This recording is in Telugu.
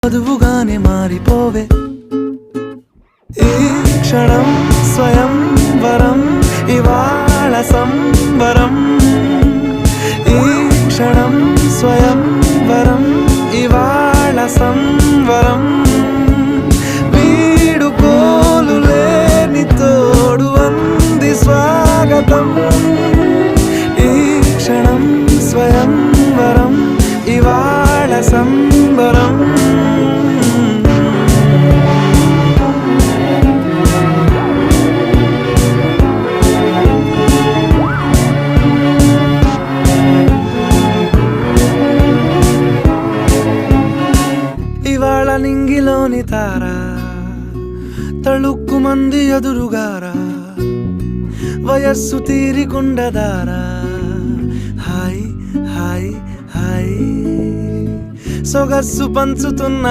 వధువుగానే మారిపోవే ఈ క్షణం స్వయం వరం ఇవాళ సంబరం ఈ క్షణం స్వయం వరం ఇవాళ సంవరం వీడుకోలు లేని తోడు అంది స్వాగతం ఈ క్షణం స్వయం వరం ఇవాళ సంబరం ఇవాళ నింగిలోని తారా తళుక్కు మంది ఎదురుగారా వయస్సు తీరికుండదారా హాయ్ హాయ్ హాయ్ సొగస్సు పంచుతున్న